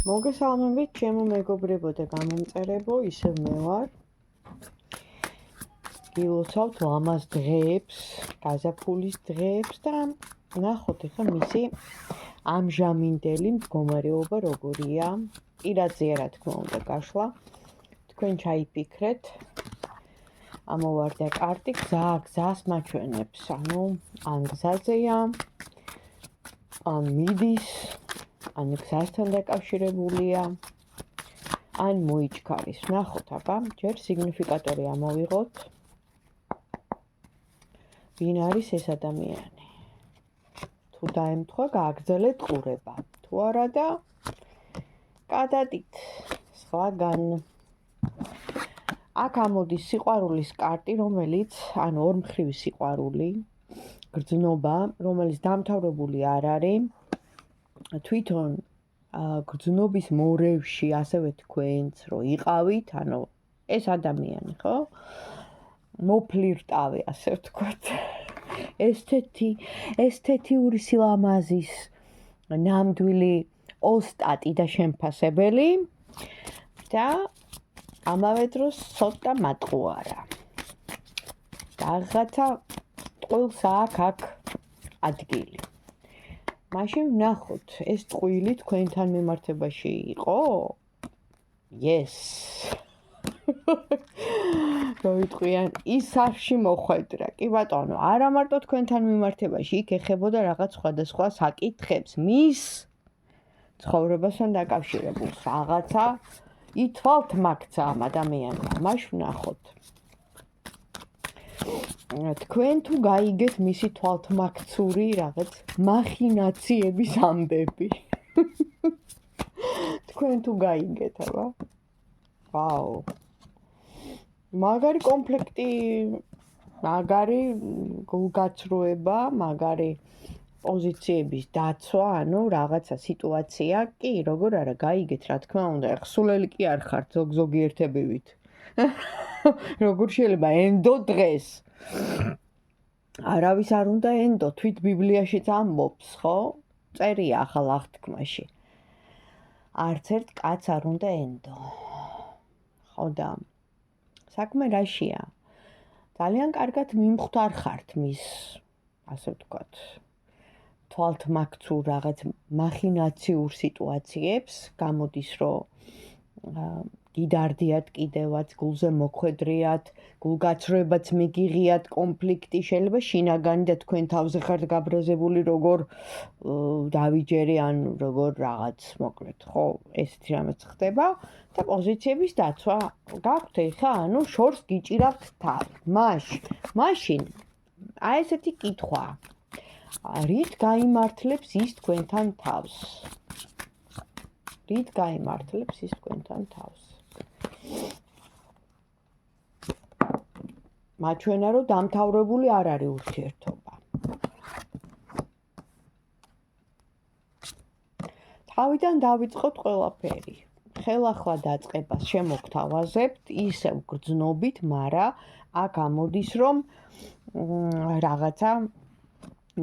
მოგესალმებით, ჩემო მეგობრებო და გამომწერებო, ისევ მე ვარ. გილოცავთ ლამაზ დღეებს, გაზაფხულის დღეებს და ნახოთ ახლა მისი ამჟამინდელი მდგომარეობა როგორია. პირადზეა რა თქმა უნდა გაშლა. თქვენ ჩაიფიქრეთ. ამოვარდა კარტი, გზას მაჩვენებს. ანუ ან გზაზეა, ან მიდის, ან გზასთან დაკავშირებულია, ან მოიჩქარის. ნახოთ აბა, ჯერ სიგნიფიკატორი ამოვიღოთ. ვინ არის ეს ადამიანი? თუ დაემთხვა, გააგრძელეთ ყურება. თუ არა და გადადით სხვაგან. აქ ამოდის სიყვარულის კარტი, რომელიც, ანუ ორმხრივი სიყვარული, გრძნობა, რომელიც დამთავრებული არ არის. თვითონ გრძნობის მორევში, ასევე თქვენც რო იყავით, ანუ ეს ადამიანი, ხო? მოფლირტავე, ასე ვთქვათ. ესთეთიური სილამაზის ნამდვილი ოსტატი და შემფასებელი და ამავე დროს ცოტა მატყუარა. რაღაცა ტყუილს აქ ადგილი. მაშინ ვნახოთ, ეს ტყუილი თქვენთან მიმართებაში იყო? Yes. რო ვიტყვიან, ისარში მოხვედრა. კი ბატონო, არა მარტო თქვენთან მიმართებაში, იქ ეხებოდა რაღაც სხვადასხვა საკითხებს, მის ცხოვრებასთან დაკავშირებულს. რაღაცა ითვალთ მაგცა ამ ადამიანმა. მაშინ ვნახოთ. თქვენ თუ გაიგეთ მისი თვალთმაქცური რაღაც მახინაციების ამბები. თქვენ თუ გაიგეთ, აბა. ვაუ. მაგარი კომპლექტი, მაგარი გულგაცრუება, მაგარი პოზიციების დაცვა, ანუ რაღაცა სიტუაცია, კი, როგორ არა, გაიგეთ, რა თქმა უნდა, ხსულელი კი არ ხართ ზოგიერთებივით. როგორ შეიძლება ენდო დღეს? არავის არ უნდა ენდო, თვით ბიბლიაშიც ამბობს, ხო? წერია ახალ აღთქმაში. არც ერთ კაცს არ უნდა ენდო. ხო და საქმე რაშია? ძალიან კარგად მიმხვდარ ხართ მის, ასე ვთქვათ, თვალთმაქცურ რაღაც მახინაციურ სიტუაციებს, გამოდის რომ გიდარდიათ კიდევაც, გულზე მოხვედრიათ, გულგაცრუებაც მიგიღიათ, კონფლიქტი, შეიძლება შინაგანი და თქვენ თავზე ხართ გაბრაზებული, როგორ დავიჯერე, ან როგორ რაღაც, მოკლედ, ხო, ესეთი რამეც ხდება და პოზიციების დაცვა გაქვთ ეხა, ანუ შორს გიჭირავთ თავი. მაშინ, აი ესეთი კითხვა. რით გაიმართლებს ის თქვენთან თავს? რით გაიმართლებს ის თქვენთან თავს? მაჩვენა რომ დამთავრებული არ არის ურთიერთობა. თავიდან დავიწყოთ ყველაფერი. ხელახლა დაწყებას შემოგთავაზებთ, ისევ გრძნობით, მაგრამ აქ ამოდის რომ რაღაცა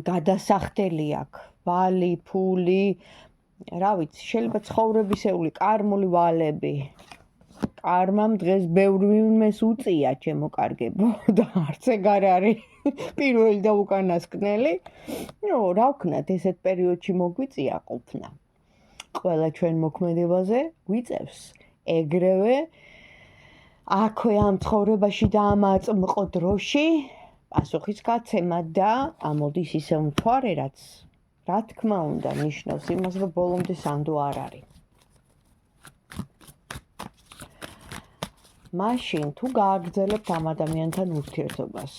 გადასახდელი აქვს. ვალი, ფული, რა ვიცი, შეიძლება ცხოვრებისეული კარმული ვალები. კარმამ დღეს ბევრი მიმეს უწია, ჩემო კარგებო, და არც ეგ არ არის პირველი და უკანასკნელი. რა ვქნათ, ესეთ პერიოდში მოგვიწია ყოფნა. ყველა ჩვენ მოქმედებაზე გვიწევს ეგრევე აქვე ამ ცხოვრებაში და ამ აწმყო დროში პასუხის გაცემა და ამოდის ისევ მთვარე, რაც რა თქმა უნდა ნიშნავს იმას, რომ ბოლომდე სანდო არ არის. მაშინ თუ გააგრძელებთ ამ ადამიანთან ურთიერთობას,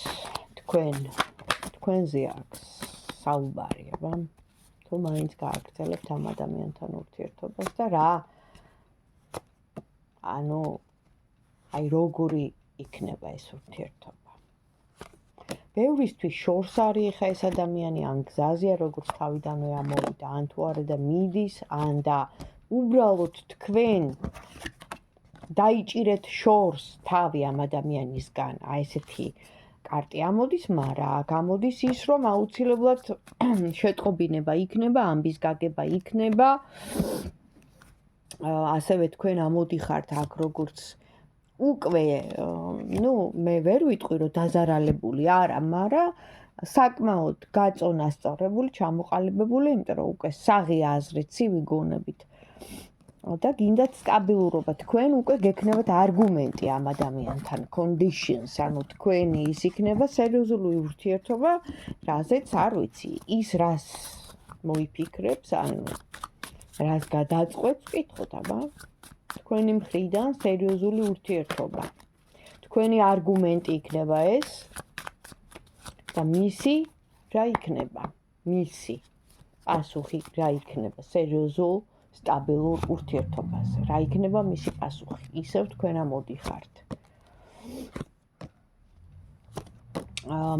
თქვენზე აქვს საუბარი, აბა. თუ მაინც გააგრძელებთ ამ ადამიანთან ურთიერთობას და რა? ანუ აი როგორი იქნება ეს ურთიერთობა? ბევრისთვის შორს არის ხა ეს ადამიანი, ან გზაზეა, როგორც თავიდანვე ამოვიდა, ან თუ არა და მიდის, ან და უბრალოდ თქვენ დაიჭირეთ შორს თავი ამ ადამიანისგან, აი ესეთი კარტი ამოდის, მაგრამ აქ ამოდის ის, რომ აუცილებლად შეტყობინება იქნება, ამბის გაგება იქნება ასევე თქვენ ამოდიხართ აქ როგორც უკვე მე ვერ ვიტყვი რომ დაზარალებული არა, მაგრამ საკმაოდ გაწონასწორებული, ჩამოყალიბებული, იმიტომ რომ უკვე საღია აზრით, ცივი გონებით და გინდათ სტაბილურობა, თქვენ უკვე გექნებათ არგუმენტი ამ ადამიანთან, conditions, ანუ თქვენი ის იქნება სერიოზული ურთიერთობა, რაზეც არ ვიცი, ის რას მოიფიქრებს, ანუ რას გადაწყვეტს, ვკითხოთ, აბა. თქვენი მხრიდან სერიოზული ურთიერთობა. თქვენი არგუმენტი იქნება ეს და მისი რა იქნება? მისი პასუხი რა იქნება სერიოზულ სტაბილურ ურთიერთობაზე? რა იქნება მისი პასუხი? ისევ თქვენ ამოდიხართ.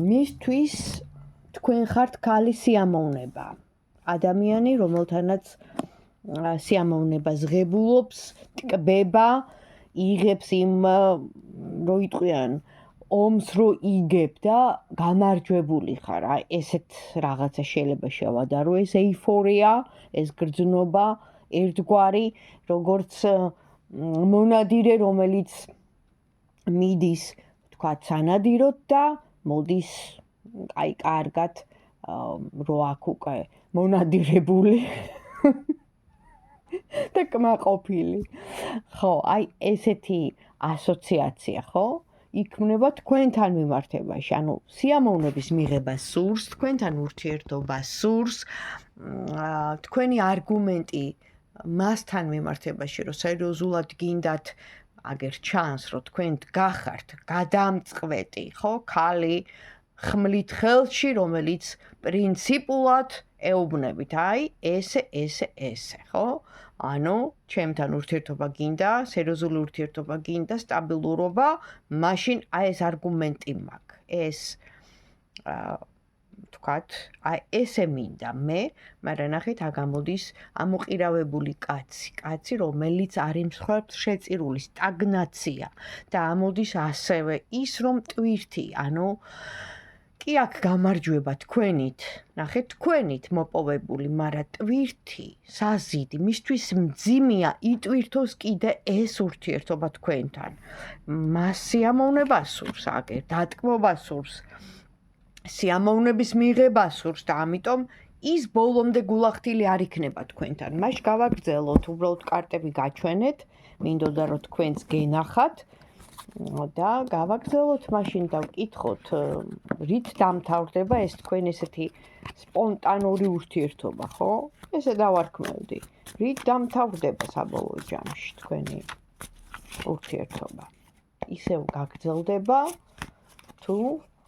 მისთვის თქვენ ხართ ქალი სიამოვნება. ადამიანი, რომელთანაც სიამოვნებას ღებულობს, ტკბება, იღებს იმ რო იტყვიან ომს რო იგებ და გამარჯვებული ხარ. აი ესეთ რაღაცა შეიძლება შევადარო, ეს ეიფორია, ეს გრძნობა, ერთგვარი, როგორც მონადირე, რომელიც მიდის, თქვათ, სანადიროდ და მოდის აი კარგად რო აქ უკვე მონადირებული და კმაყოფილი. ხო, აი ესეთი ასოციაცია, ხო? იქმნება თქვენთან მიმართებაში, ანუ სიამოვნების მიღება სურს, თქვენთან ურთიერთობა სურს, თქვენი არგუმენტი მასთან მიმართებაში, რომ სერიოზულად გინდათ, აგერ ჩანს, რომ თქვენ გახართ გადამწყვეტი, ხო, ქალი ხმლით ხელში, რომელიც პრინციპულად ეუბნებით, აი, ესე, ხო? ანუ, ჩემთან ურთიერთობა გინდა, სერიოზული ურთიერთობა გინდა, სტაბილურობა, მაშინ აი ეს არგუმენტი მაქვს. ეს თქვათ, აი ესე მინდა მე, მაგრამ ნახეთ, აგამოდის ამოყირავებული კაცი, რომელიც არ იმსხვერპლს შეწირული სტაგნაცია და ამოდის ასევე ის, რომ ტვირთი, ანუ კი აქ გამარჯვება თქვენით, ნახეთ, თქვენით მოპოვებული, მაგრამ ტვირთი, საზიდი, მისთვის მძიმეა იტვირთოს კიდე ეს ურთიერთობა თქვენთან. მას სიამოვნება სურს, აგერ დატკბობა სურს, სიამოვნების მიღება სურს და ამიტომ ის ბოლომდე გულახდილი არ იქნება თქვენთან. მაშ გავაგრძელოთ, უბრალოდ კარტები გაჩვენეთ, მინდოდა რომ თქვენს გენახათ და გავაგრძელოთ მაშინ და ვკითხოთ, რით დამთავრდება ეს თქვენ ესეთი სპონტანური ურთიერთობა, ხო? ესე დავარქმევდი. რით დამთავრდება საბოლოო ჯამში თქვენი ურთიერთობა? ისევ გაგრძელდება თუ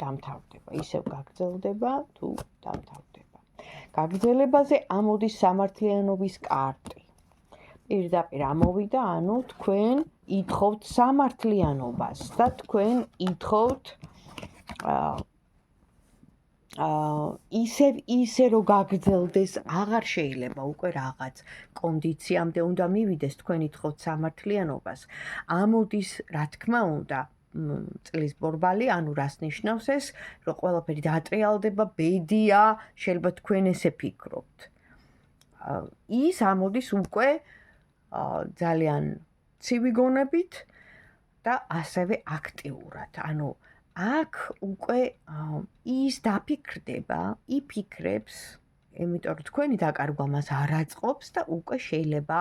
დამთავრდება, ისევ გაგრძელდება თუ დამთავრდება. გაგრძელებაზე ამოდის სამართლიანობის კარტი. პირდაპირ ამოვიდა, ანუ თქვენ ითხოვთ სამართლიანობას და თქვენ ითხოვთ ისე რომ გაგრძელდეს, აღარ შეიძლება უკვე რაღაც კონდიციამდე უნდა მივიდეს, თქვენ ითხოვთ სამართლიანობას. ამოდის, რა თქმა უნდა, წლის ბორბალი, ანუ რას ნიშნავს ეს, რომ ყველაფერი დატრიალდება, ბედია, შეიძლება თქვენ ესე ფიქრობთ. ის ამოდის უკვე ძალიან ცივი გონებით და ასევე აქტიურად. ანუ აქ უკვე ის დაფიქრდება, იფიქრებს, იმიტომ რომ თქვენი დაკარგვა მას არ აწყობს და უკვე შეიძლება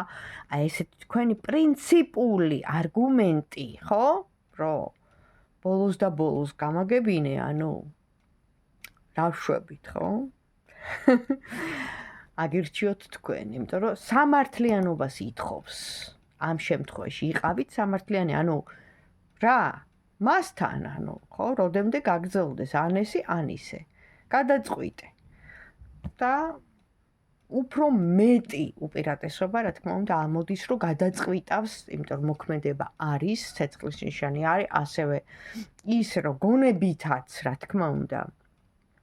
აი ესეთი თქვენი პრინციპული არგუმენტი, ხო? რომ ბოლოს და ბოლოს გამაგებინე, ანუ დავშვებით, ხო? აგირჩიოთ თქვენ, იმიტომ რომ სამართლიანობას ითხოვს. ამ შემთხვევაში იყავით სამართლიანი, ანუ რა? მასთან, ანუ, ხო, როდემდე გაგრძელდეს ან ესე, ან ისე. გადაწყვიტე. და უფრო მეტი უპირატესობა, რა თქმა უნდა, ამოდის, რომ გადაწყვიტავს, იმიტომ რომ მოქმედება არის, ცეცხლის ნიშანი არის, ასევე ის, რომ გონებითაც, რა თქმა უნდა,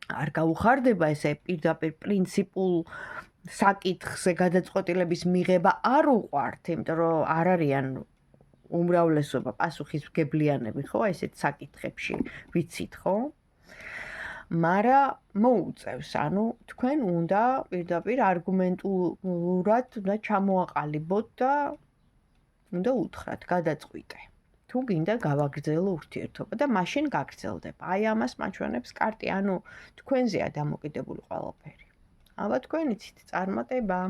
არ გაუხარდება ესე პირდაპირ პრინციპულ საკითხზე გადაწყვეტილების მიღება არ უყვართ, იმიტომ რომ არ არიან უმრავლესობა პასუხისმგებლიანები, ხო, ესეთ საკითხებში ვიცით, ხო? მაგრამ მოუწევს, ანუ თქვენ უნდა პირდაპირ არგუმენტულად უნდა ჩამოაყალიბოთ და უნდა უთხრათ, გადაწყვიტე. თუ გინდა გავაგრძელო ურთიერთობა და მაშინ გაგრძელდება. აი ამას მაჩვენებს კარტი, ანუ თქვენზეა დამოკიდებული ყველაფერი. აბა თქვენ იცით, წარმატება.